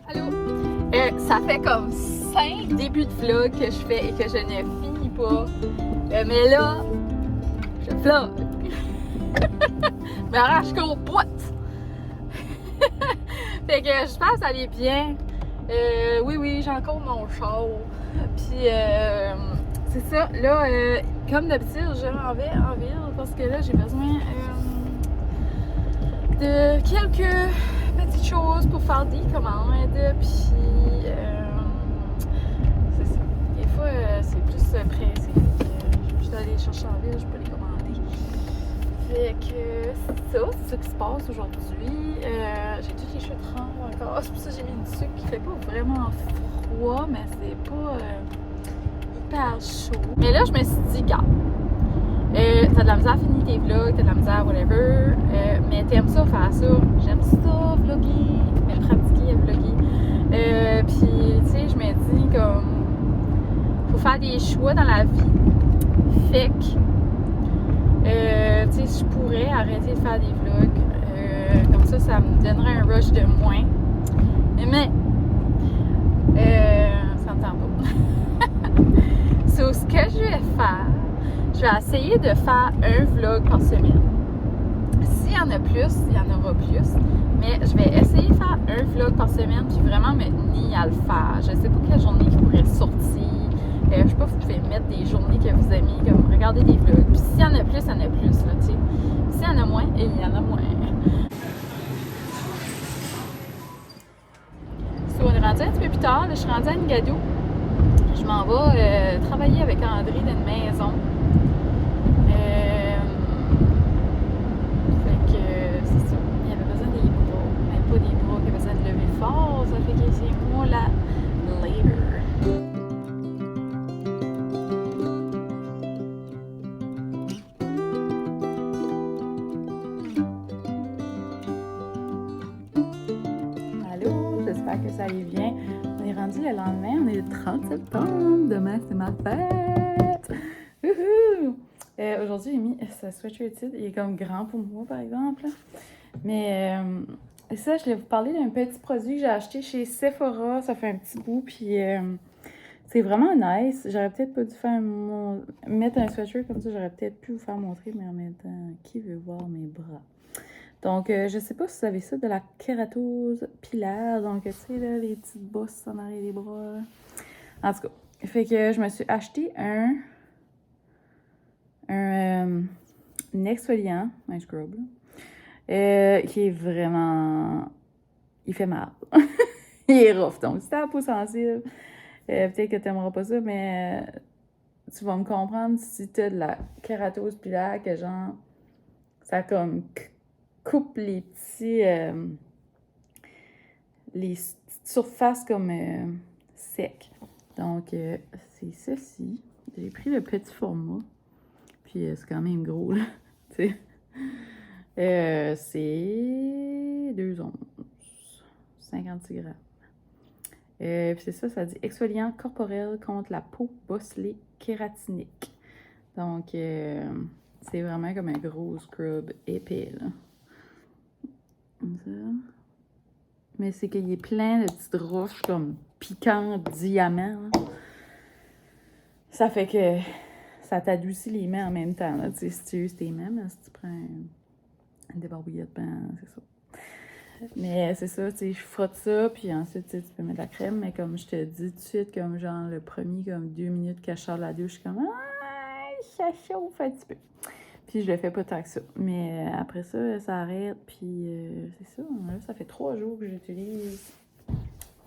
Allô? Ça fait comme 5 débuts de vlog que je fais et que je ne finis pas. Mais là, je vlog. Mais arrache qu'au bout. Fait que j'espère que ça allait bien. Oui, j'ai encore mon char. Puis, c'est ça. Là, comme d'habitude, je m'en vais en ville parce que là, j'ai besoin de quelques petites choses pour faire des commandes. Puis, c'est ça. Des fois, c'est plus pressé. Je dois aller les chercher en ville, je peux les commander. Fait que c'est ça qui se passe aujourd'hui. J'ai tous les cheveux trempés encore. C'est pour ça que j'ai mis une tuque qui fait pas vraiment froid, mais c'est pas hyper chaud. Mais là, je me suis dit, gars, t'as de la misère à finir tes vlogs, t'as de la misère, whatever, mais t'aimes ça faire ça. J'aime ça, vlogger, mais pratiquer à vlogger. Puis, tu sais, je me dis comme, faut faire des choix dans la vie. Fait que, tu sais, je pourrais arrêter de faire des vlogs. Comme ça me donnerait un rush de moins. Mais ça me tente pas. So, ce que je vais faire, je vais essayer de faire un vlog par semaine. S'il y en a plus, il y en aura plus. Mais je vais essayer de faire un vlog par semaine puis vraiment me tenir à le faire. Je sais pas quelle journée qui pourrait sortir. Je sais pas, vous pouvez mettre des journées que vous aimez, comme regarder des vlogs. Puis s'il y en a plus, il y en a plus, là, tu sais. S'il y en a moins, il y en a moins. So, on est rendu un petit peu plus tard. Là, je suis rendue à Nigadoo. Je m'en vais travailler avec André dans une maison. Fait que c'est ça. Il y avait besoin des bras. Mais pas des bras, il y avait besoin de lever fort. Ça fait que c'est moi là, later. Allô, j'espère que ça allait bien. On est rendu le lendemain, on est le 30 septembre. Demain, c'est ma fête. Aujourd'hui, j'ai mis ce sweatshirt. Il est comme grand pour moi, par exemple. Mais ça, je voulais vous parler d'un petit produit que j'ai acheté chez Sephora. Ça fait un petit bout, puis c'est vraiment nice. J'aurais peut-être pas dû mettre un sweatshirt comme ça. J'aurais peut-être pu vous faire montrer, mais en même temps, qui veut voir mes bras? Donc, je sais pas si vous savez ça, de la kératose pilaire. Donc, tu sais, là, les petites bosses en arrière des bras. Là. En tout cas, fait que je me suis acheté un exfoliant, un scrub, là, qui est vraiment... Il fait mal. Il est rough. Donc, si t'as la peau sensible, peut-être que t'aimeras pas ça, mais tu vas me comprendre si t'as de la kératose pilaire, que genre, ça comme coupe les petits... les petites surfaces comme secs. Donc, c'est ceci. J'ai pris le petit format. Puis, c'est quand même gros, là. Tu sais. C'est 2 onces. 56 grammes. Puis c'est ça dit exfoliant corporel contre la peau bosselée kératinique. Donc, c'est vraiment comme un gros scrub épais, là. Comme ça. Mais c'est qu'il est plein de petites roches comme piquantes, diamants. Là. Ça fait que ça t'adoucit les mains en même temps. Là. Tu sais, si tu uses tes mains, mais si tu prends une débarbouillette, ben c'est ça. Mais c'est ça, tu sais, je frotte ça, puis ensuite, tu peux mettre de la crème, mais comme je te dis tout de suite, comme genre le premier, comme 2 minutes que je sors de la douche, je suis comme « Ah, ça chauffe un petit peu ». Puis je le fais pas tant que ça. Mais après ça, ça arrête, puis c'est ça. Là, ça fait 3 jours que j'utilise.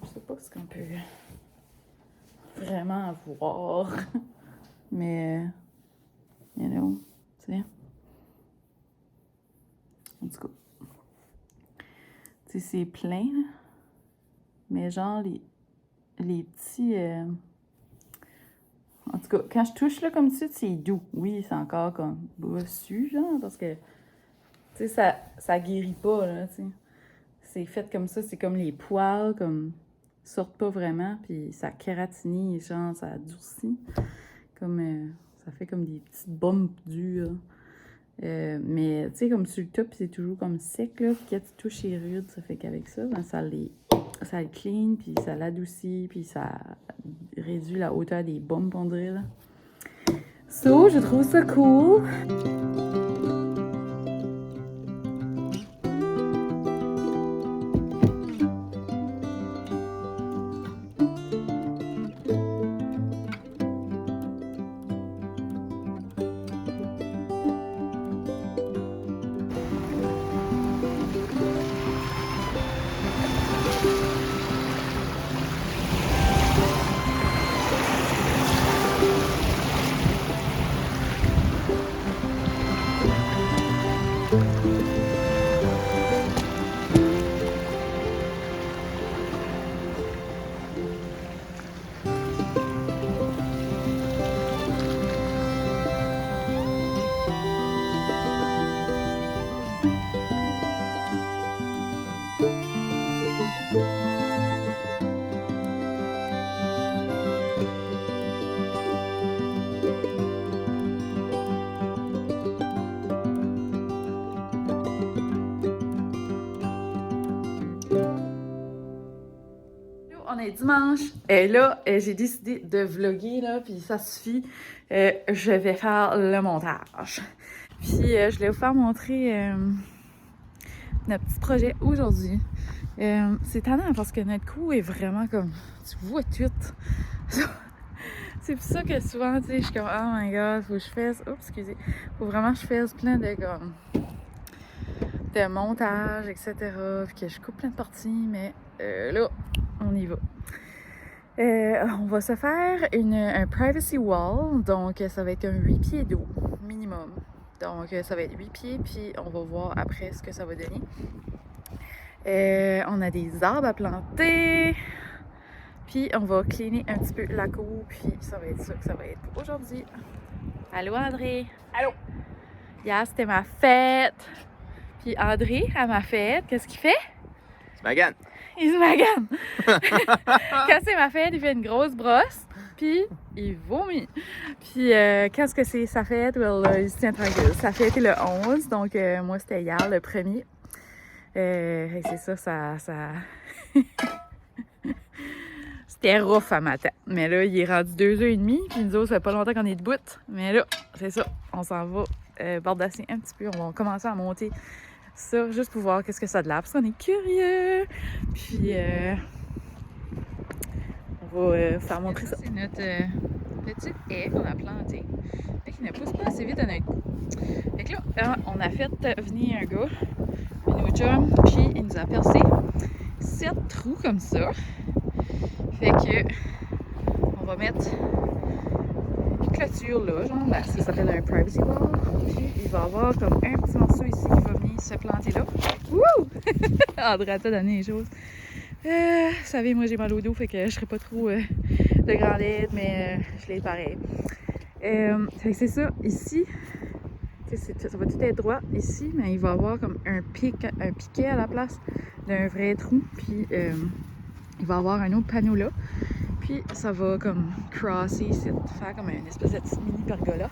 Je sais pas ce qu'on peut vraiment voir. Mais, you know, tu sais. En tout cas. Tu sais, c'est plein, là. Mais genre, les petits... En tout cas, quand je touche là comme ça, c'est doux. Oui, c'est encore comme bossu, genre, parce que, tu sais, ça guérit pas, là, tu sais. C'est fait comme ça, c'est comme les poils, comme, sortent pas vraiment, puis ça kératinise, genre, ça adoucit. Comme, ça fait comme des petites bombes dures. Mais tu sais, comme sur le top, c'est toujours comme sec, là. Puis quand tu touches les rudes, ça fait qu'avec ça, ben, ça le clean, puis ça l'adoucit, puis ça réduit la hauteur des bombes, on dirait, là. So, je trouve ça cool. On est dimanche. Et là, j'ai décidé de vlogger, là, puis ça suffit. Je vais faire le montage. Puis, je vais vous faire montrer notre petit projet aujourd'hui. C'est tannant parce que notre crew est vraiment comme... Tu vois tout. C'est pour ça que souvent, tu sais, je suis comme « Oh my God, faut que je fasse... » Oups, excusez. Faut vraiment que je fasse plein de, comme... de montage, etc. Puis que je coupe plein de parties, mais là, on y va. On va se faire un privacy wall, donc ça va être un 8 pieds d'eau minimum. Donc ça va être 8 pieds, puis on va voir après ce que ça va donner. On a des arbres à planter, puis on va cleaner un petit peu la cour, puis ça va être ça que ça va être pour aujourd'hui. Allô André? Allô? Hier c'était ma fête, puis André, à ma fête, qu'est-ce qu'il fait? Magane. Il se magane. Quand c'est ma fête, il fait une grosse brosse, puis il vomit. Puis qu'est-ce que c'est sa fête? Il se tient tranquille. Sa fête est le 11, donc moi c'était hier, le 1er. Et c'est ça. C'était rough à matin. Mais là, il est rendu 2h30, puis nous autres, ça fait pas longtemps qu'on est debout. Mais là, c'est ça, on s'en va bordasser un petit peu. On va commencer à monter ça, juste pour voir qu'est-ce que ça a de l'air, parce qu'on est curieux. Puis, on va faire montrer ça. C'est notre petite haie qu'on a plantée, mais qui ne pousse pas assez vite à notre goût. Fait que là, on a fait venir un gars, un autre chum, puis il nous a percé 7 trous comme ça. Fait que, on va mettre une clôture là, genre, là, ça s'appelle un privacy wall. Puis il va y avoir comme un petit morceau ici qui va venir se planter là. Wouh! André a donné les choses. Vous savez, moi j'ai mal au dos, fait que je serai pas trop de grande aide, mais je l'ai pareil. Fait que c'est ça, ici, ça va tout être droit ici, mais il va y avoir comme un piquet à la place d'un vrai trou. Puis il va y avoir un autre panneau là. Puis ça va comme crosser ici, faire comme une espèce de petite mini pergola.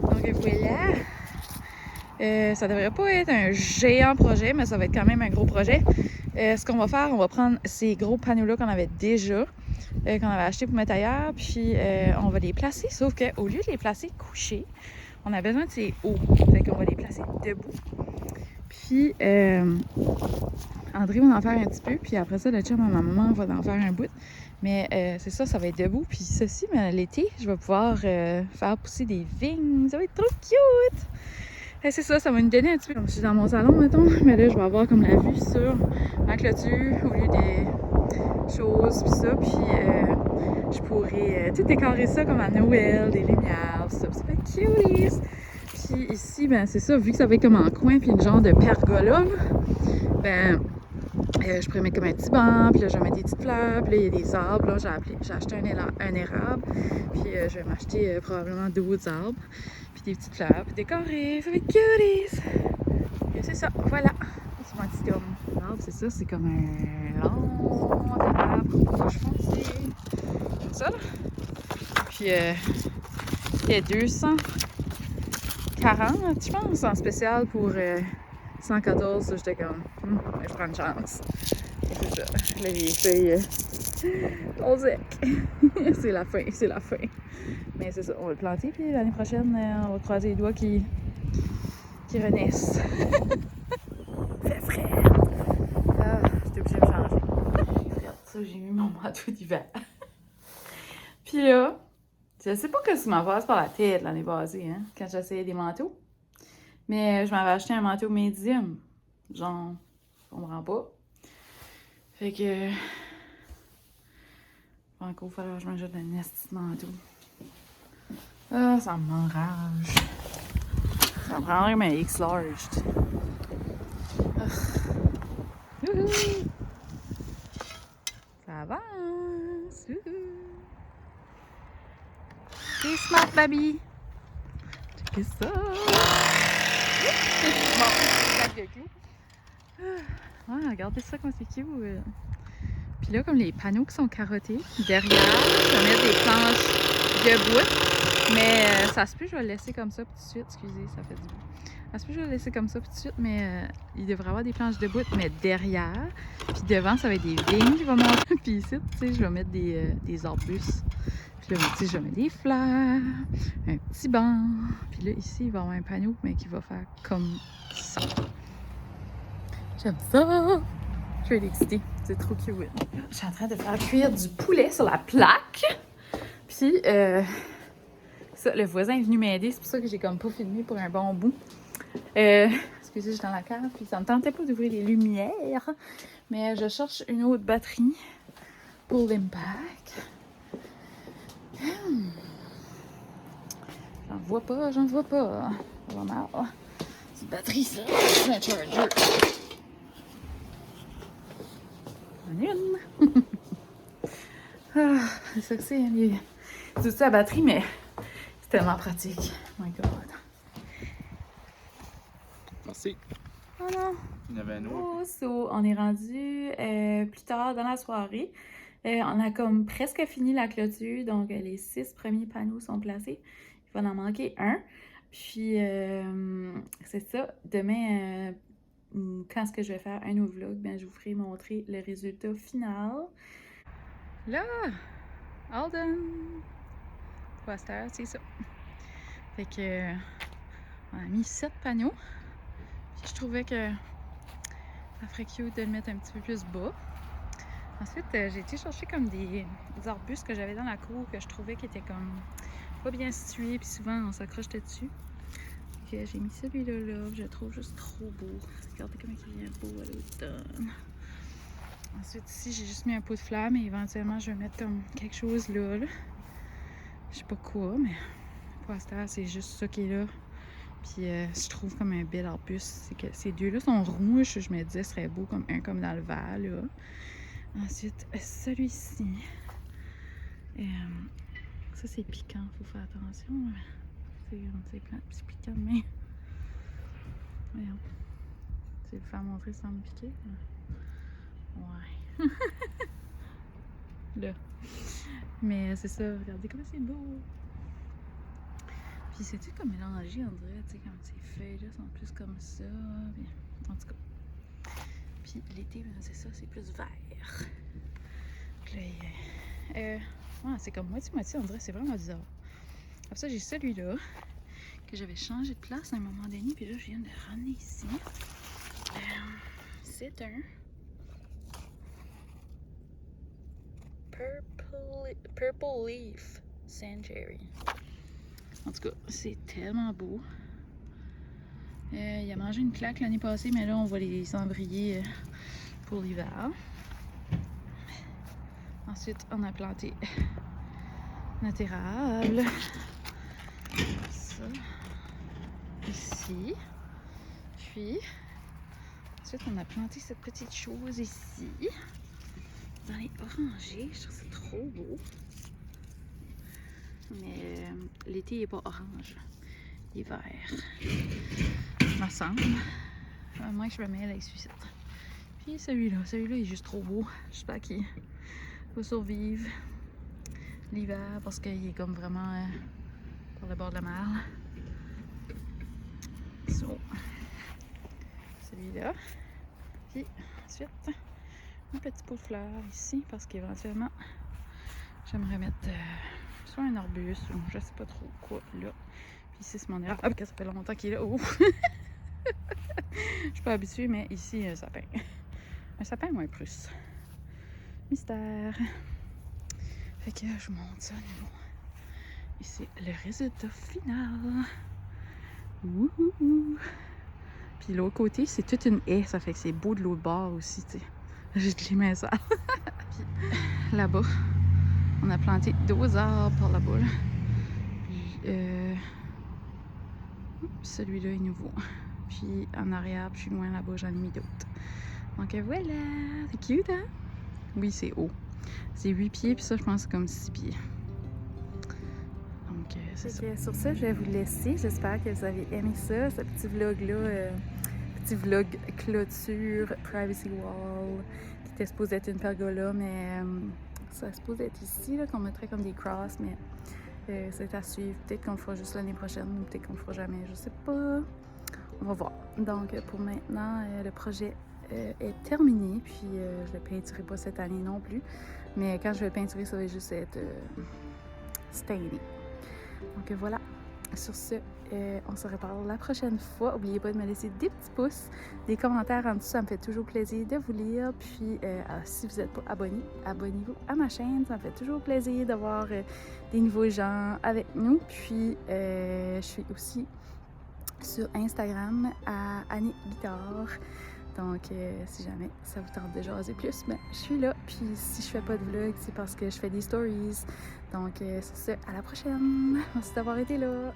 Donc voilà. Ça devrait pas être un géant projet, mais ça va être quand même un gros projet. Ce qu'on va faire, on va prendre ces gros panneaux-là qu'on avait déjà, qu'on avait acheté pour mettre ailleurs, puis on va les placer, sauf qu'au lieu de les placer couchés, on a besoin de ces hauts. Fait qu'on va les placer debout. Puis André va en faire un petit peu, puis après ça, le chum à ma maman va en faire un bout. Mais c'est ça, ça va être debout. Puis ceci, mais l'été, je vais pouvoir faire pousser des vignes. Ça va être trop cute! Et c'est ça, ça va nous donner un petit peu. Comme je suis dans mon salon, mettons, mais là, je vais avoir comme la vue sur ma clôture au lieu des choses, puis ça. Puis je pourrais tout décorer ça comme à Noël, des lumières, ça. Ça va être cuties! Puis ici, ben c'est ça, vu que ça va être comme en coin, puis une genre de pergola, ben je pourrais mettre comme un petit banc, puis là je vais mettre des petites fleurs, puis là il y a des arbres, là j'ai acheté un érable, puis je vais m'acheter probablement d'autres arbres, puis des petites fleurs, puis décorer, ça va être cuties! Et c'est ça, voilà, c'est mon petit homme. L'arbre, c'est ça, c'est comme un long arbre, rouge foncé, comme ça là. Puis il y a 200 40, je pense, en spécial pour 114. J'étais comme, je prends une chance. Et c'est ça, les vieilles feuilles, on sec. C'est la fin, c'est la fin. Mais c'est ça, on va le planter, puis l'année prochaine, on va croiser les doigts qui renaissent. Fait frais. Ah, j'étais obligée de me changer. Regarde ça, j'ai mis mon manteau d'hiver. Puis là, je sais pas ce qui m'en passe par la tête l'année passée, hein, quand j'essayais des manteaux. Mais je m'avais acheté un manteau médium. Genre, je comprends pas. Fait que. Encore, il fallait que je m'achète un esti de manteau. Ah, ça m'enrage. Ça me prendrait ma X large. Youhou! Ça avance! T'es smart, baby! Check ça! Ouais, regardez ça, comment c'est cute! Puis là, comme les panneaux qui sont carottés, derrière, je vais mettre des planches de bois. Mais ça se peut, je vais le laisser comme ça tout de suite. Excusez, ça fait du bruit. Ça se peut, je vais le laisser comme ça tout de suite, mais il devrait y avoir des planches de bout, mais derrière. Puis devant, ça va être des vignes qui vont monter. Puis ici, tu sais, je vais mettre des arbustes. Puis là, tu sais, je vais mettre des fleurs, un petit banc. Puis là, ici, il va y avoir un panneau, mais qui va faire comme ça. J'aime ça! Je suis excitée. C'est trop cute. Je suis en train de faire cuire du poulet sur la plaque. Puis, ça, le voisin est venu m'aider. C'est pour ça que j'ai comme pas filmé pour un bon bout. Excusez, j'étais dans la cave. Puis, ça me tentait pas d'ouvrir les lumières. Mais je cherche une autre batterie pour l'impact. J'en vois pas. Pas mal. C'est une batterie, ça. C'est un charger. Ah, c'est ça que c'est, les outils à batterie, mais c'est tellement pratique. Oh my god. Merci. Oh non. Il y en avait un autre. Oh, so, on est rendu plus tard dans la soirée. On a comme presque fini la clôture, donc les 6 premiers panneaux sont placés. Il va en manquer un. Puis, c'est ça. Demain, quand est-ce que je vais faire un nouveau vlog, ben, je vous ferai montrer le résultat final. Là, Alden! Pour cette heure, c'est ça. Fait que, on a mis 7 panneaux. Puis je trouvais que ça ferait cute de le mettre un petit peu plus bas. Ensuite, j'ai été chercher comme des arbustes que j'avais dans la cour que je trouvais qui étaient comme pas bien situés. Puis souvent, on s'accroche dessus. Fait que j'ai mis celui-là là. Je le trouve juste trop beau. Regardez comment il vient beau à l'automne. Ensuite, ici, j'ai juste mis un pot de fleurs, mais éventuellement, je vais mettre comme quelque chose là. Je sais pas quoi, mais pour l'instant, c'est juste ça qui est là. Puis je trouve comme un bel arbuste. C'est que ces deux-là sont rouges. Je me disais, ce serait beau comme un comme dans le vert, là. Ensuite, celui-ci. Ça, c'est piquant. Faut faire attention. C'est plein de petits piquants, mais... Voyons. Tu veux le faire montrer sans me piquer? Ouais. Là. Mais c'est ça. Regardez comment c'est beau. Puis c'est-tu comme mélangé, on dirait, tu sais, comme ces feuilles-là sont plus comme ça. Puis, en tout cas. Puis l'été, ben, c'est ça, c'est plus vert. Puis là, ouais, c'est comme moitié-moitié, on dirait, c'est vraiment bizarre. Après ça, j'ai celui-là, que j'avais changé de place à un moment donné, puis là, je viens de ramener ici. C'est un Purple Leaf Sand Cherry. En tout cas, c'est tellement beau. Il a mangé une claque l'année passée, mais là, on va les embrayer pour l'hiver. Ensuite, on a planté notre érable. Ça. Ici. Puis, ensuite, on a planté cette petite chose ici. Dans les orangers. Je trouve ça trop beau. Mais l'été, il n'est pas orange. Il est vert. Il me semble. À moins que je me mêle avec celui-ci. Puis celui-là il est juste trop beau. J'espère qu'il va survivre l'hiver parce qu'il est comme vraiment par le bord de la mer. So, celui-là. Puis ensuite, un petit pot de fleurs ici parce qu'éventuellement, j'aimerais mettre soit un arbuste ou je sais pas trop quoi là. Puis ici, c'est mon érable. Ah, ça fait longtemps qu'il est là. Oh! Je suis pas habituée, mais ici, un sapin. Un sapin ou un prusse? Mystère. Fait que je monte ça à nouveau. Et c'est le résultat final. Wouhou! Puis l'autre côté, c'est toute une haie. Ça fait que c'est beau de l'autre bord aussi, tu sais. J'ai de les mains sales. Puis là-bas, on a planté 12 arbres par là-bas. Là. Puis celui-là est nouveau. Puis en arrière, plus loin là-bas, j'en ai mis d'autres. Donc voilà! C'est cute, hein? Oui, c'est haut. C'est 8 pieds, puis ça, je pense, c'est comme 6 pieds. Donc, c'est ça. Sur ça, je vais vous laisser. J'espère que vous avez aimé ça, ce petit vlog-là. Petit vlog clôture, privacy wall, qui était supposé être une pergola, mais ça se supposé être ici, là, qu'on mettrait comme des crosses, mais c'est à suivre. Peut-être qu'on le fera juste l'année prochaine, ou peut-être qu'on le fera jamais, je sais pas. On va voir. Donc, pour maintenant, le projet est terminé, puis je le peinturerai pas cette année non plus, mais quand je vais le peinturer, ça va juste être stainé. Donc voilà. Sur ce, on se reparle la prochaine fois. N'oubliez pas de me laisser des petits pouces, des commentaires en dessous. Ça me fait toujours plaisir de vous lire. Puis, si vous n'êtes pas abonné, abonnez-vous à ma chaîne. Ça me fait toujours plaisir d'avoir des nouveaux gens avec nous. Puis, je suis aussi sur Instagram à Annick Guitare. Donc, si jamais ça vous tente de jaser plus, ben, je suis là. Puis, si je fais pas de vlog, c'est parce que je fais des stories. Donc, c'est ça. À la prochaine. Merci d'avoir été là.